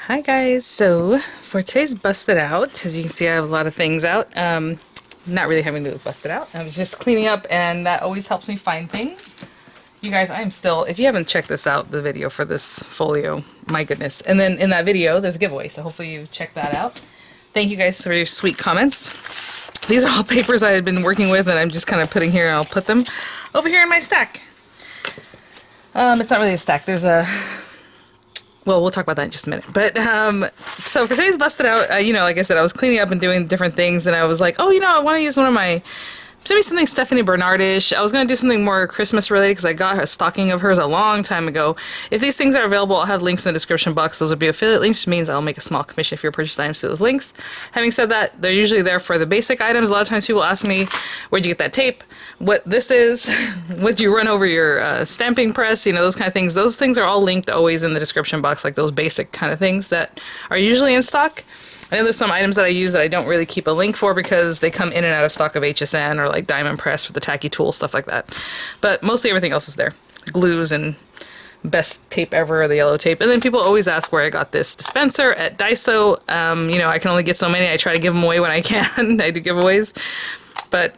Hi guys, so for today's busted out, as you can see I have a lot of things out. Not really having to bust it out. I was just cleaning up and that always helps me find things. You guys, I'm still, if you haven't checked this out, the video for this folio, my goodness. And then in that video, there's a giveaway, so hopefully you check that out. Thank you guys for your sweet comments. These are all papers I had been working with and I'm just kind of putting here and I'll put them over here in my stack. It's not really a stack, there's a... Well, we'll talk about that in just a minute. But, so for today's busted out, you know, like I said, I was cleaning up and doing different things, and I was like, oh, you know, I want to use one of my, maybe something Stephanie Barnardish. I was going to do something more Christmas related, because I got a stocking of hers a long time ago. If these things are available, I'll have links in the description box. Those would be affiliate links, which means I'll make a small commission if you purchase items to those links. Having said that, they're usually there for the basic items. A lot of times people ask me, where'd you get that tape? What this is? What'd you run over your stamping press? You know, those kind of things. Those things are all linked always in the description box, like those basic kind of things that are usually in stock. I know there's some items that I use that I don't really keep a link for because they come in and out of stock of HSN or like Diamond Press for the tacky tool, stuff like that. But mostly everything else is there. Glues and best tape ever, the yellow tape. And then people always ask where I got this dispenser at Daiso. You know, I can only get so many. I try to give them away when I can. I do giveaways. But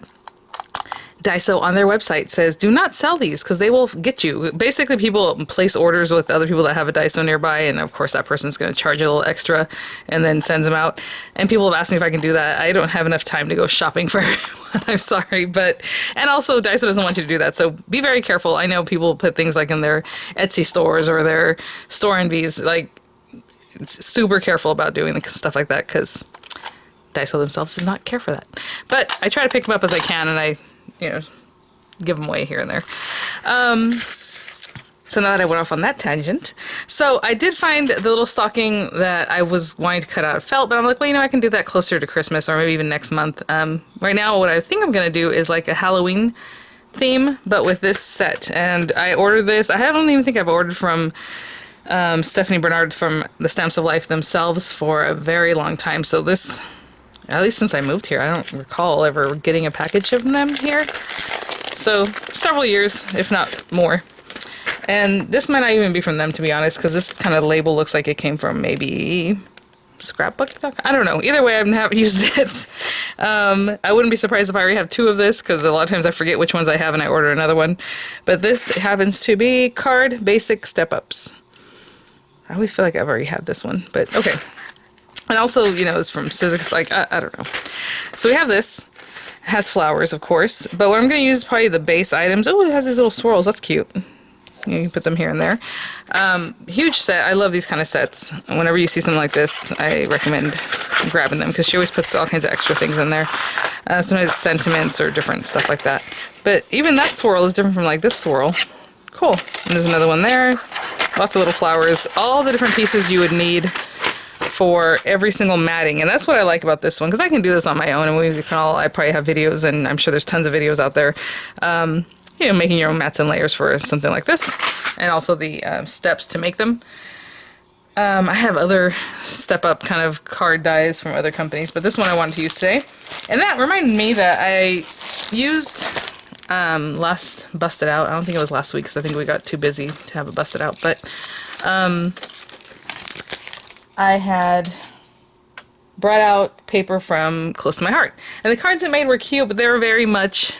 Daiso on their website says, do not sell these because they will get you. Basically, people place orders with other people that have a Daiso nearby, and of course that person's going to charge a little extra and then sends them out. And people have asked me if I can do that. I don't have enough time to go shopping for everyone. I'm sorry, but, and also Daiso doesn't want you to do that, so be very careful. I know people put things like in their Etsy stores or their store envies, like, super careful about doing stuff like that because Daiso themselves does not care for that. But I try to pick them up as I can, and I, you know, give them away here and there. So now that I went off on that tangent, so I did find the little stocking that I was wanting to cut out of felt, but I'm like, well, you know, I can do that closer to Christmas or maybe even next month. Right now, what I think I'm going to do is like a Halloween theme, but with this set. And I ordered this. I don't even think I've ordered from Stephanie Barnard from the Stamps of Life themselves for a very long time. So this, at least since I moved here, I don't recall ever getting a package of them here. So several years, if not more. And this might not even be from them, to be honest, because this kind of label looks like it came from maybe scrapbook.com. I don't know. Either way, I haven't used it. I wouldn't be surprised if I already have two of this, because a lot of times I forget which ones I have and I order another one. But this happens to be Card Basic Step-Ups. I always feel like I've already had this one, but okay. And also, you know, it's from Sizzix, like, I don't know. So we have this. It has flowers, of course. But what I'm going to use is probably the base items. Oh, it has these little swirls. That's cute. You can put them here and there. Huge set. I love these kind of sets. Whenever you see something like this, I recommend grabbing them because she always puts all kinds of extra things in there. Sometimes it's sentiments or different stuff like that. But even that swirl is different from like this swirl. Cool. And there's another one there. Lots of little flowers. All the different pieces you would need for every single matting. And that's what I like about this one, because I can do this on my own, and we can all, I probably have videos, and I'm sure there's tons of videos out there, you know, making your own mats and layers for something like this, and also the steps to make them. I have other step-up kind of card dies from other companies, but this one I wanted to use today. And that reminded me that I used last busted out. I don't think it was last week, because I think we got too busy to have it busted out, but I had brought out paper from Close to My Heart. And the cards it made were cute, but they were very much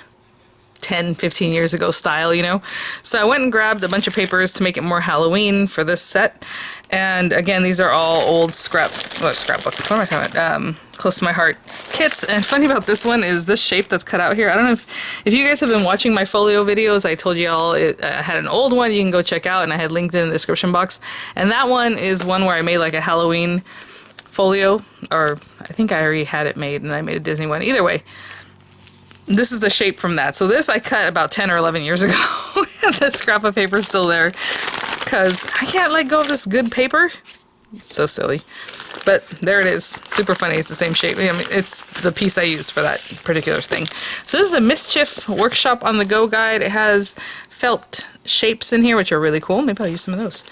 10, 15 years ago style, you know? So I went and grabbed a bunch of papers to make it more Halloween for this set. And again, these are all old scrapbook, what am I talking about? Close to My Heart kits. And funny about this one is this shape that's cut out here. I don't know if you guys have been watching my folio videos. I told you all I had an old one you can go check out, and I had linked in the description box. And that one is one where I made like a Halloween folio, or I think I already had it made and I made a Disney one. Either way, this is the shape from that. So this I cut about 10 or 11 years ago. The scrap of paper is still there because I can't let go of this good paper. So silly. But there it is. Super funny. It's the same shape. I mean, it's the piece I used for that particular thing. So this is the Mischief Workshop on the Go guide. It has felt shapes in here, which are really cool. Maybe I'll use some of those.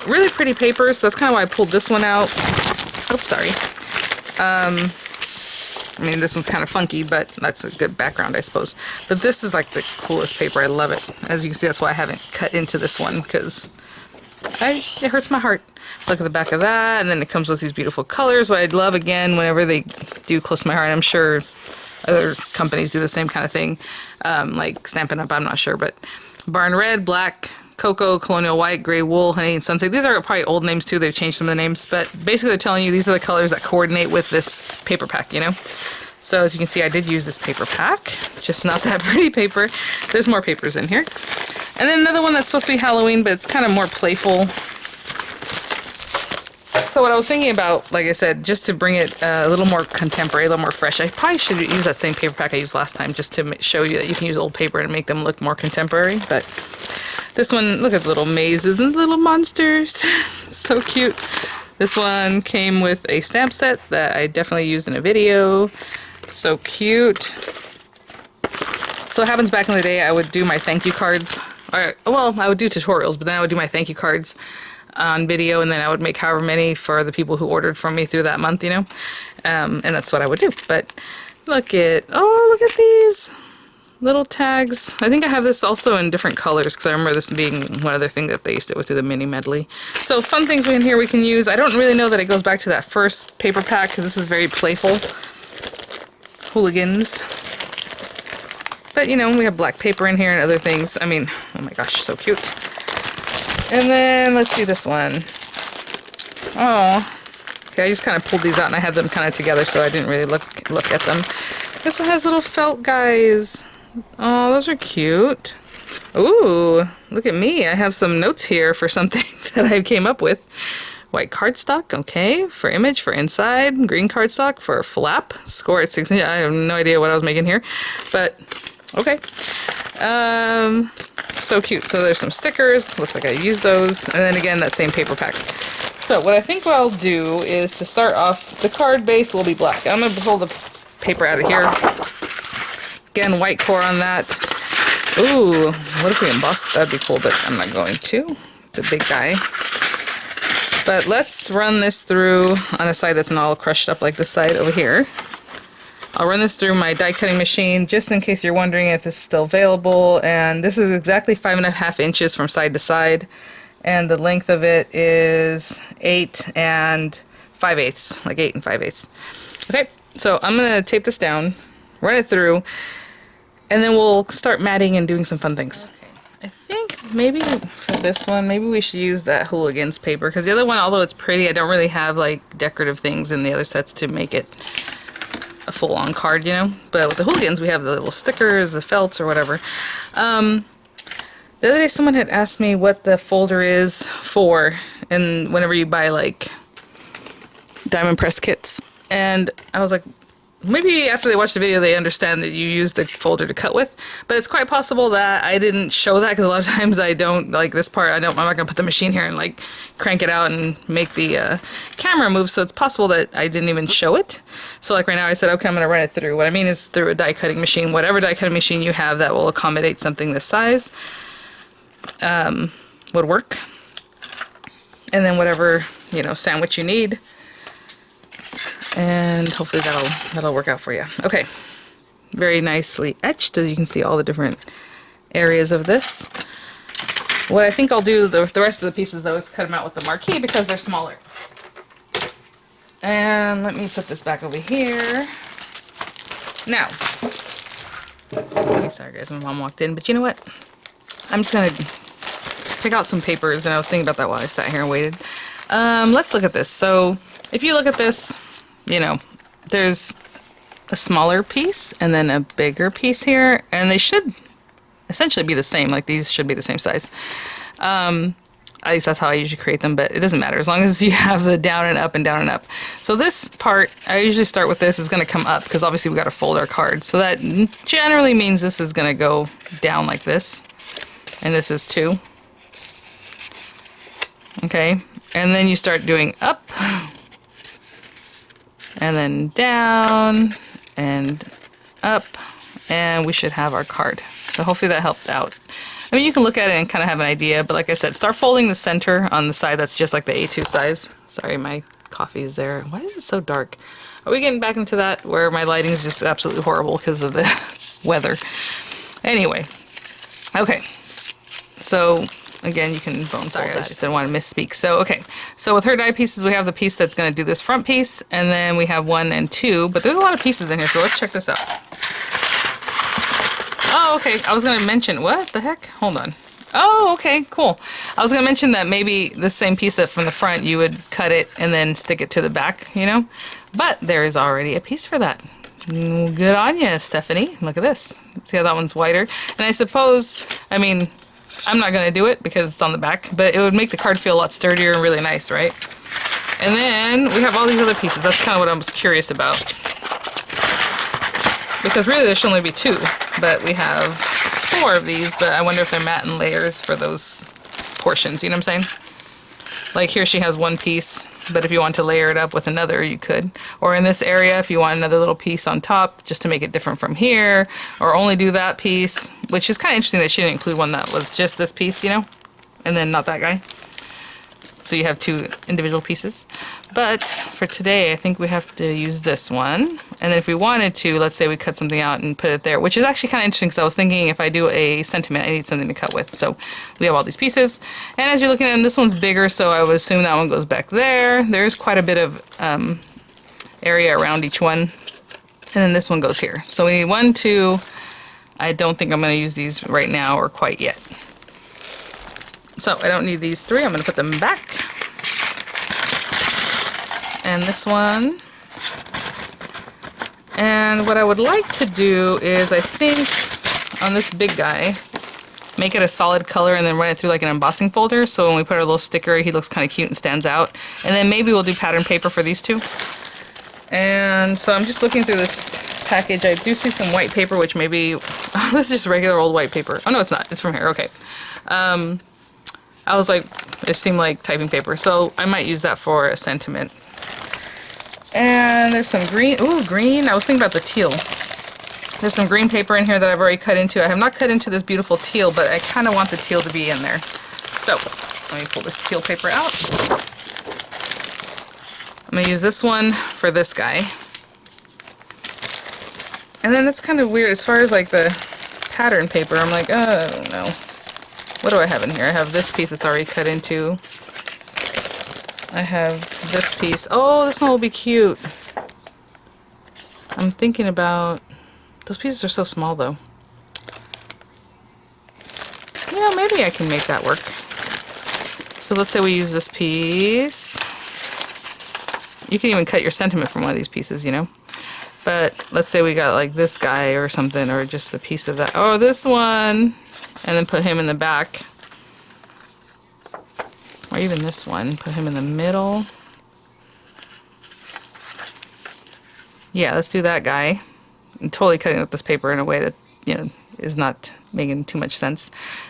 Really pretty papers. So that's kind of why I pulled this one out. Oops, sorry. I mean, this one's kind of funky, but that's a good background, I suppose. But this is like the coolest paper. I love it. As you can see, that's why I haven't cut into this one, because It hurts my heart. Look at the back of that, and then it comes with these beautiful colors. What I'd love, again, whenever they do Close to My Heart, I'm sure other companies do the same kind of thing, like Stampin' Up, I'm not sure, but Barn Red, Black, Cocoa, Colonial White, Gray Wool, Honey, and Sunset. These are probably old names too. They've changed some of the names, but basically they're telling you these are the colors that coordinate with this paper pack, you know? So as you can see, I did use this paper pack, just not that pretty paper. There's more papers in here. And then another one that's supposed to be Halloween, but it's kind of more playful. So what I was thinking about, like I said, just to bring it a little more contemporary, a little more fresh, I probably should use that same paper pack I used last time, just to show you that you can use old paper and make them look more contemporary. But this one, look at the little mazes and little monsters. So cute. This one came with a stamp set that I definitely used in a video. So cute. So what happens back in the day, I would do my thank you cards. Well, I would do tutorials, but then I would do my thank you cards on video, and then I would make however many for the people who ordered from me through that month, you know? And that's what I would do. But look at these little tags. I think I have this also in different colors, because I remember this being one other thing that they used to do through the mini medley. So fun things in here we can use. I don't really know that it goes back to that first paper pack, because this is very playful. Hooligans. But, you know, we have black paper in here and other things. I mean, oh my gosh, so cute. And then, let's see this one. Oh, okay, I just kind of pulled these out and I had them kind of together, so I didn't really look at them. This one has little felt guys. Oh, those are cute. Ooh, look at me. I have some notes here for something that I came up with. White cardstock, okay, for image, for inside. Green cardstock for flap. Score at 6 inches. I have no idea what I was making here, but okay. So cute. So there's some stickers. Looks like I used those. And then again, that same paper pack. So what I think what I'll do is, to start off, the card base will be black. I'm going to pull the paper out of here. Again, white core on that. Ooh, what if we emboss? That'd be cool, but I'm not going to. It's a big guy. But let's run this through on a side that's not all crushed up like this side over here. I'll run this through my die cutting machine, just in case you're wondering if this is still available. And this is exactly 5.5 inches from side to side. And the length of it is 8 and 5/8, like 8 and 5/8. Okay, so I'm gonna tape this down, run it through, and then we'll start matting and doing some fun things. Okay. I think maybe for this one, maybe we should use that Hooligans paper, because the other one, although it's pretty, I don't really have like decorative things in the other sets to make it a full-on card, you know? But with the Hooligans, we have the little stickers, the felts, or whatever. The other day someone had asked me what the folder is for, and whenever you buy like diamond press kits, and I was like, maybe after they watch the video they understand that you use the folder to cut with, but it's quite possible that I didn't show that, because a lot of times I don't, like this part, I'm not gonna put the machine here and like crank it out and make the camera move, so it's possible that I didn't even show it. So like right now I said, okay, I'm gonna run it through. What I mean is through a die cutting machine, whatever die cutting machine you have that will accommodate something this size would work. And then whatever, you know, sandwich you need. And hopefully that'll work out for you. Okay, very nicely etched, as you can see all the different areas of this. What I think I'll do, the rest of the pieces though, is cut them out with the marquee, because they're smaller. And let me put this back over here. Now, okay, sorry guys, my mom walked in, but you know what? I'm just gonna pick out some papers, and I was thinking about that while I sat here and waited. Let's look at this. So if you look at this, you know, there's a smaller piece and then a bigger piece here, and they should essentially be the same. Like these should be the same size. At least that's how I usually create them, but it doesn't matter as long as you have the down and up and down and up. So this part, I usually start with this, is going to come up, because obviously we got to fold our card. So that generally means this is going to go down like this, and this is too. Okay, and then you start doing up, and then down, and up, and we should have our card. So hopefully that helped out. I mean, you can look at it and kind of have an idea, but like I said, start folding the center on the side that's just like the A2 size. Sorry, my coffee is there. Why is it so dark? Are we getting back into that where my lighting is just absolutely horrible because of the weather? Anyway, okay, so again, you can bone fold that. I just didn't want to misspeak. So, okay. So with her die pieces, we have the piece that's going to do this front piece, and then we have 1 and 2, but there's a lot of pieces in here, so let's check this out. Oh, okay. I was going to mention, what the heck? Hold on. Oh, okay, cool. I was going to mention that maybe the same piece that from the front, you would cut it and then stick it to the back, you know? But there is already a piece for that. Good on you, Stephanie. Look at this. See how that one's wider? And I suppose, I mean, I'm not going to do it because it's on the back, but it would make the card feel a lot sturdier and really nice, right? And then we have all these other pieces. That's kind of what I was curious about. Because really there should only be 2, but we have 4 of these, but I wonder if they're matte and layers for those portions, you know what I'm saying? Like here she has 1 piece, but if you want to layer it up with another, you could. Or in this area, if you want another little piece on top, just to make it different from here, or only do that piece, which is kind of interesting that she didn't include one that was just this piece, you know, and then not that guy. So you have 2 individual pieces. But for today, I think we have to use this one. And then if we wanted to, let's say we cut something out and put it there, which is actually kind of interesting because I was thinking if I do a sentiment, I need something to cut with. So we have all these pieces. And as you're looking at them, this one's bigger, so I would assume that one goes back there. There's quite a bit of area around each one. And then this one goes here. So we need 1, 2. I don't think I'm going to use these right now or quite yet. So I don't need these 3. I'm going to put them back. And this one. And what I would like to do is, I think, on this big guy, make it a solid color and then run it through like an embossing folder. So when we put our little sticker, he looks kind of cute and stands out. And then maybe we'll do pattern paper for these 2. And so I'm just looking through this package. I do see some white paper, which maybe... Oh, this is just regular old white paper. Oh, no, it's not. It's from here. Okay. I was like, it seemed like typing paper, so I might use that for a sentiment. And there's some green. Ooh, green. I was thinking about the teal. There's some green paper in here that I've already cut into. I have not cut into this beautiful teal, but I kind of want the teal to be in there. So, let me pull this teal paper out. I'm going to use this one for this guy. And then it's kind of weird as far as like the pattern paper. I'm like, oh, I don't know. What do I have in here? I have this piece that's already cut into. I have this piece. Oh, this one will be cute. I'm thinking about... Those pieces are so small, though. You know, maybe I can make that work. So let's say we use this piece. You can even cut your sentiment from one of these pieces, you know? But let's say we got like this guy or something, or just a piece of that. Oh, this one! And then put him in the back. Or even this one. Put him in the middle. Yeah, let's do that guy. I'm totally cutting up this paper in a way that, you know, is not making too much sense.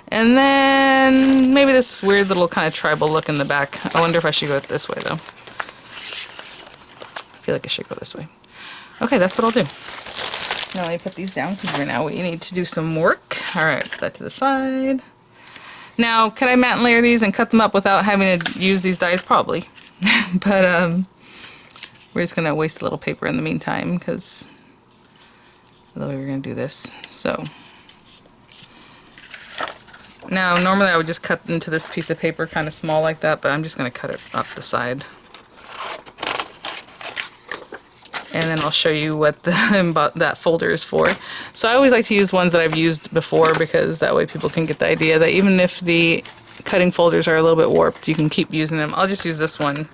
And then maybe this weird little kind of tribal look in the back. I wonder if I should go this way, though. I feel like I should go this way. Okay, that's what I'll do. Now let me put these down because now we need to do some work. Alright, put that to the side. Now, could I matte and layer these and cut them up without having to use these dies? Probably. But we're just going to waste a little paper in the meantime because the way we're going to do this. So, now normally I would just cut into this piece of paper kind of small like that, but I'm just going to cut it up the side. And then I'll show you what that folder is for. So I always like to use ones that I've used before because that way people can get the idea that even if the cutting folders are a little bit warped, you can keep using them. I'll just use this one.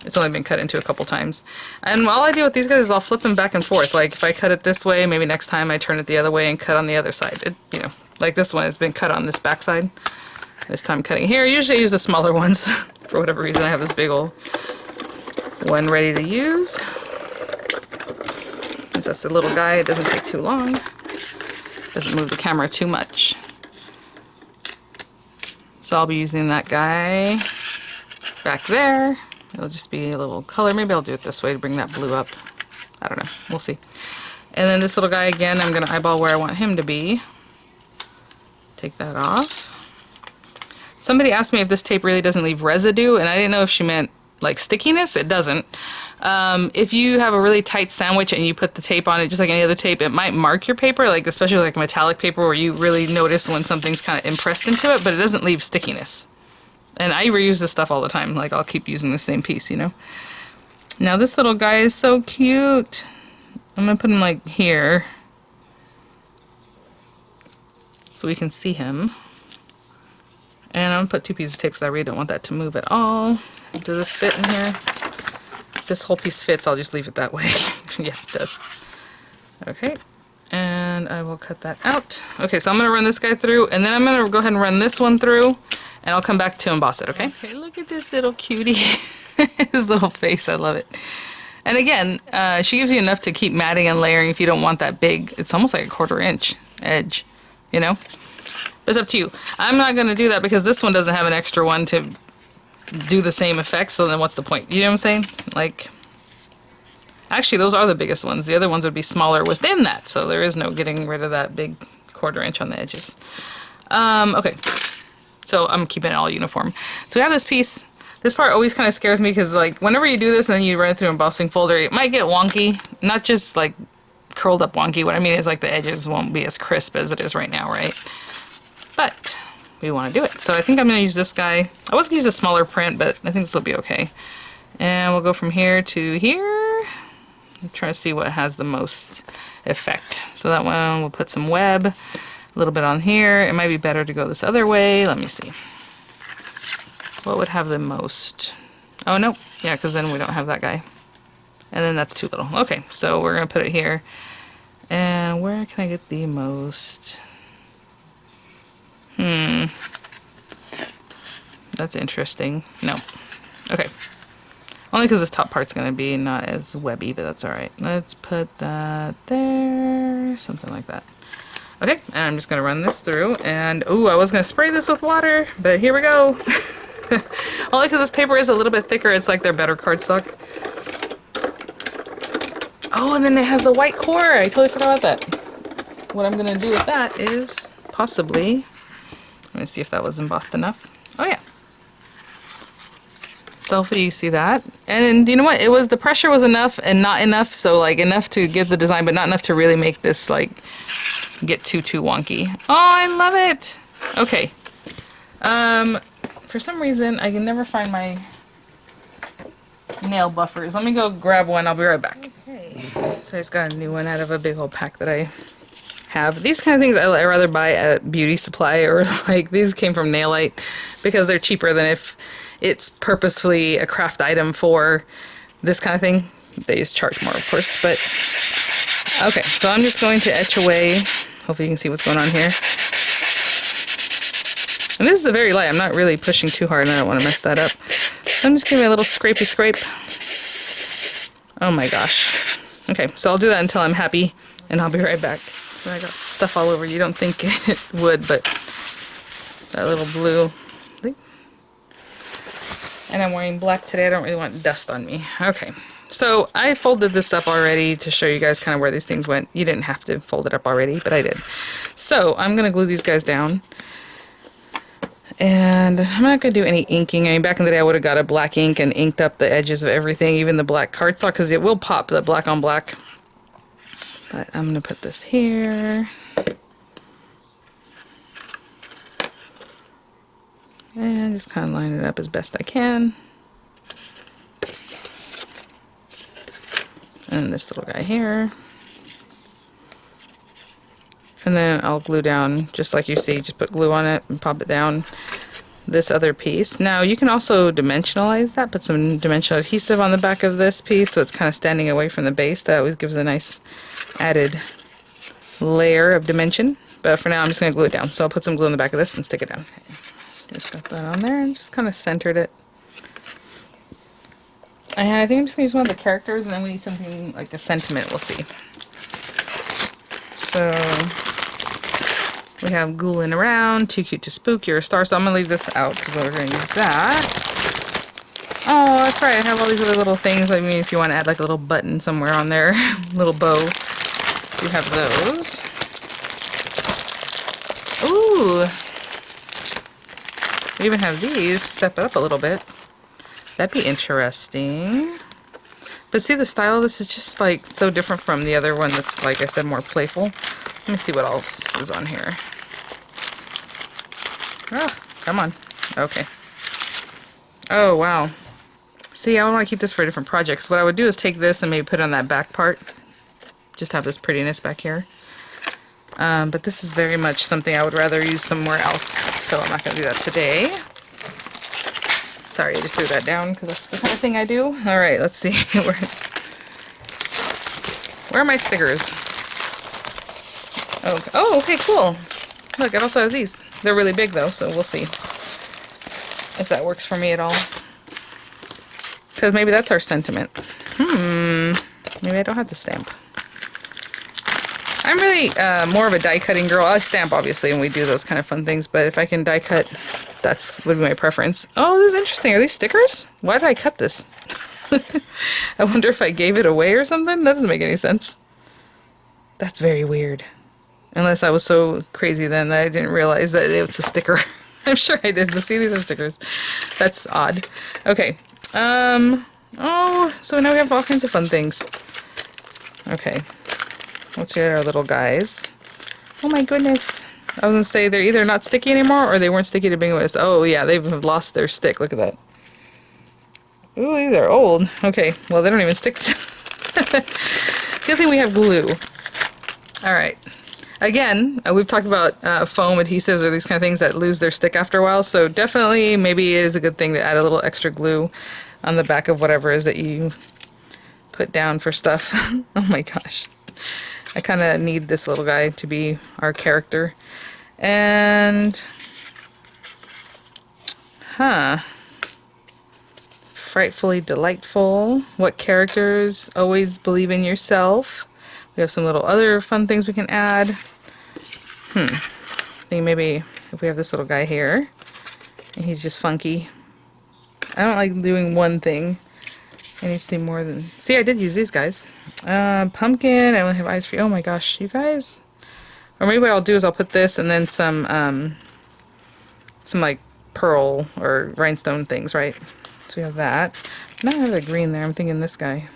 It's only been cut into a couple times. And all I do with these guys is I'll flip them back and forth. Like if I cut it this way, maybe next time I turn it the other way and cut on the other side. It, you know, like this one has been cut on this back side. This time cutting here. Usually I use the smaller ones. For whatever reason I have this big old one ready to use. Since that's a little guy, it doesn't take too long. Doesn't move the camera too much. So I'll be using that guy back there. It'll just be a little color. Maybe I'll do it this way to bring that blue up. I don't know. We'll see. And then this little guy again, I'm going to eyeball where I want him to be. Take that off. Somebody asked me if this tape really doesn't leave residue, and I didn't know if she meant like stickiness. It doesn't. If you have a really tight sandwich and you put the tape on it just like any other tape, it might mark your paper, like especially like metallic paper where you really notice when something's kind of impressed into it, but it doesn't leave stickiness. And I reuse this stuff all the time. Like I'll keep using the same piece, you know. Now this little guy is so cute. I'm gonna put him like here so we can see him. And I'm gonna put 2 pieces of tape because I really don't want that to move at all. Does this fit in here? If this whole piece fits, I'll just leave it that way. Yeah, it does. Okay, and I will cut that out. Okay, so I'm gonna run this guy through, and then I'm gonna go ahead and run this one through, and I'll come back to emboss it, okay? Okay, look at this little cutie. His little face, I love it. And again, she gives you enough to keep matting and layering if you don't want that big, it's almost like a 1/4 inch edge, you know? But it's up to you. I'm not gonna do that because this one doesn't have an extra one to do the same effect, so then what's the point? You know what I'm saying? Like, actually those are the biggest ones. The other ones would be smaller within that, so there is no getting rid of that big 1/4 inch on the edges. Okay, so I'm keeping it all uniform. So we have this piece. This part always kind of scares me because like whenever you do this and then you run it through an embossing folder, it might get wonky. Not just like curled up wonky. What I mean is like the edges won't be as crisp as it is right now, right? But we want to do it. So I think I'm going to use this guy. I was going to use a smaller print, but I think this will be okay. And we'll go from here to here. I'm trying to see what has the most effect. So that one, we'll put some web, a little bit on here. It might be better to go this other way. Let me see. What would have the most? Oh, no. Yeah, because then we don't have that guy. And then that's too little. Okay, so we're going to put it here. And where can I get the most? That's interesting. No. Okay. Only because this top part's going to be not as webby, but that's alright. Let's put that there. Something like that. Okay, and I'm just going to run this through. And, ooh, I was going to spray this with water, but here we go. Only because this paper is a little bit thicker. It's like their better cardstock. Oh, and then it has the white core. I totally forgot about that. What I'm going to do with that is possibly... Let me see if that was embossed enough. Oh, yeah. So hopefully you see that. And you know what? It was, the pressure was enough and not enough. So like enough to get the design, but not enough to really make this like get too wonky. Oh, I love it. Okay. For some reason, I can never find my nail buffers. Let me go grab one. I'll be right back. Okay. So I just got a new one out of a big old pack that I have. These kind of things I rather buy at beauty supply, or like these came from Nailite because they're cheaper than if it's purposefully a craft item for this kind of thing. They just charge more, of course, but okay, so I'm just going to etch away. Hopefully you can see what's going on here. And this is a very light. I'm not really pushing too hard and I don't want to mess that up. So I'm just giving it a little scrapey scrape. Oh my gosh. Okay, so I'll do that until I'm happy and I'll be right back. I got stuff all over. You don't think it would, but that little blue. And I'm wearing black today. I don't really want dust on me. Okay, so I folded this up already to show you guys kind of where these things went. You didn't have to fold it up already, but I did. So I'm going to glue these guys down. And I'm not going to do any inking. I mean, back in the day I would have got a black ink and inked up the edges of everything, even the black cardstock, because it will pop, the black on black. But I'm going to put this here. And just kind of line it up as best I can. And this little guy here. And then I'll glue down, just like you see, just put glue on it and pop it down. This other piece. Now you can also dimensionalize that, put some dimensional adhesive on the back of this piece so it's kind of standing away from the base. That always gives a nice added layer of dimension. But for now I'm just going to glue it down. So I'll put some glue in the back of this and stick it down. Okay. Just got that on there and just kind of centered it. And I think I'm just going to use one of the characters and then we need something like a sentiment, we'll see. So we have ghouling around, too cute to spook, you're a star. So I'm going to leave this out because we're going to use that. Oh, that's right. I have all these other little things. I mean, if you want to add like a little button somewhere on there, little bow, you have those. Ooh. We even have these. Step it up a little bit. That'd be interesting. But see, the style of this is just like so different from the other one that's, like I said, more playful. Let me see what else is on here. Oh, come on. Okay. Oh, wow. See, I want to keep this for different projects. What I would do is take this and maybe put it on that back part. Just have this prettiness back here. But this is very much something I would rather use somewhere else. So I'm not going to do that today. Sorry, I just threw that down because that's the kind of thing I do. Alright, let's see. Where are my stickers? Oh, okay, cool. Look, it also has these. They're really big though, so we'll see if that works for me at all. Because maybe that's our sentiment. Maybe I don't have the stamp. I'm really more of a die cutting girl. I stamp obviously when we do those kind of fun things, but if I can die cut, that's would be my preference. Oh, this is interesting. Are these stickers? Why did I cut this? I wonder if I gave it away or something? That doesn't make any sense. That's very weird. Unless I was so crazy then that I didn't realize that it's a sticker. I'm sure I did. See, these are stickers. That's odd. Okay. Oh, so now we have all kinds of fun things. Okay. Let's get our little guys. Oh my goodness. I was gonna say they're either not sticky anymore or they weren't sticky to begin with. Oh yeah, they've lost their stick. Look at that. Ooh, these are old. Okay, well they don't even stick. Good thing we have glue. Alright. Again, we've talked about foam adhesives or these kind of things that lose their stick after a while, so definitely maybe it is a good thing to add a little extra glue on the back of whatever it is that you put down for stuff. Oh my gosh. I kind of need this little guy to be our character. And... Frightfully delightful. What characters always believe in yourself. We have some little other fun things we can add. I think maybe if we have this little guy here, and he's just funky. I don't like doing one thing. I need to see more than... See, I did use these guys. Pumpkin, I only have eyes for you. Oh my gosh, you guys. Or maybe what I'll do is I'll put this and then some like pearl or rhinestone things, right? So we have that. Now I have the green there. I'm thinking this guy.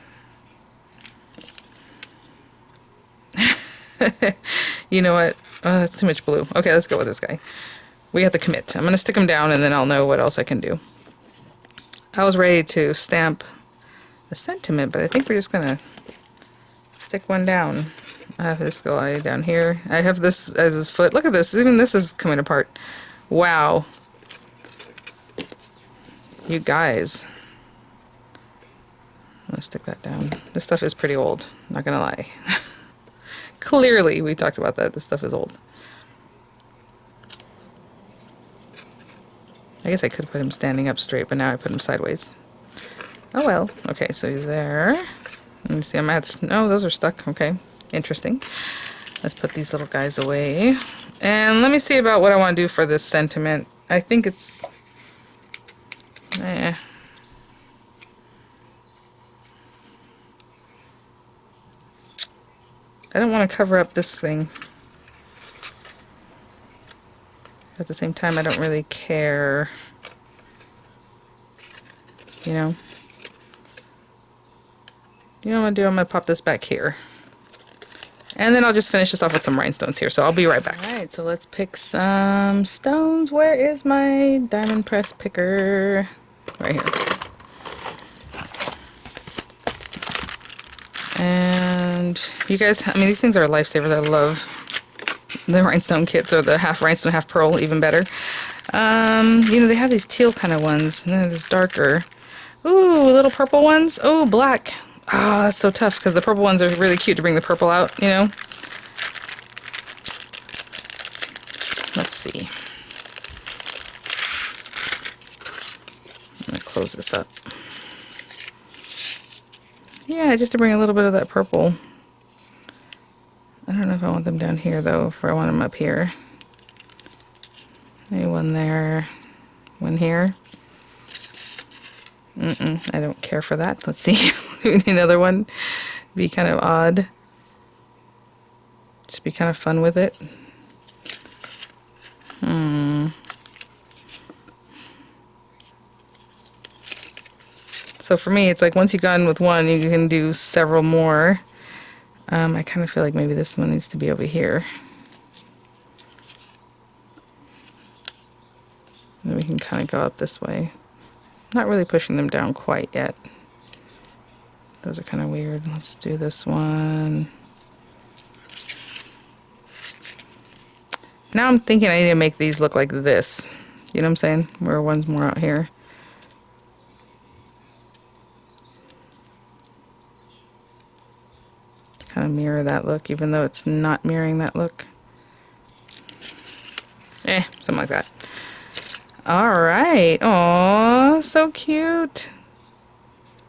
You know what? Oh, that's too much blue. Okay, let's go with this guy. We have to commit. I'm going to stick him down and then I'll know what else I can do. I was ready to stamp a sentiment, but I think we're just going to stick one down. I have this guy down here. I have this as his foot. Look at this. Even this is coming apart. Wow. You guys. I'm going to stick that down. This stuff is pretty old. Not going to lie. Clearly, we talked about that. This stuff is old. I guess I could put him standing up straight, but now I put him sideways. Oh well. Okay, so he's there. Let me see. I might have to... No, those are stuck. Okay. Interesting. Let's put these little guys away. And let me see about what I want to do for this sentiment. I think it's... I don't want to cover up this thing. At the same time, I don't really care. You know? You know what I'm going to do? I'm going to pop this back here. And then I'll just finish this off with some rhinestones here, so I'll be right back. Alright, so let's pick some stones. Where is my diamond press picker? Right here. And you guys, I mean, these things are lifesavers. I love the rhinestone kits, or the half rhinestone, half pearl, even better. You know, they have these teal kind of ones, and then there's darker. Ooh, little purple ones. Oh, black. Oh, that's so tough, because the purple ones are really cute to bring the purple out, you know? Let's see. I'm going to close this up. Yeah, just to bring a little bit of that purple. I don't know if I want them down here, though, if I want them up here. Maybe one there, one here. I don't care for that. Let's see. Another one. Be kind of odd. Just be kind of fun with it. So for me, it's like once you've gone with one, you can do several more. I kind of feel like maybe this one needs to be over here. And we can kind of go out this way. Not really pushing them down quite yet. Those are kind of weird. Let's do this one. Now I'm thinking I need to make these look like this. You know what I'm saying? Where one's more out here. Kind of mirror that look, even though it's not mirroring that look. Something like that. Alright. Aw, so cute.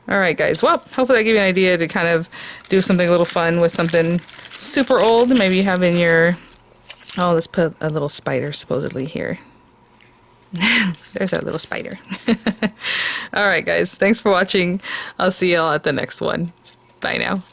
Alright guys, well, hopefully I give you an idea to kind of do something a little fun with something super old. Maybe you have in your... Oh, let's put a little spider supposedly here. There's our little spider. Alright guys, thanks for watching. I'll see y'all at the next one. Bye now.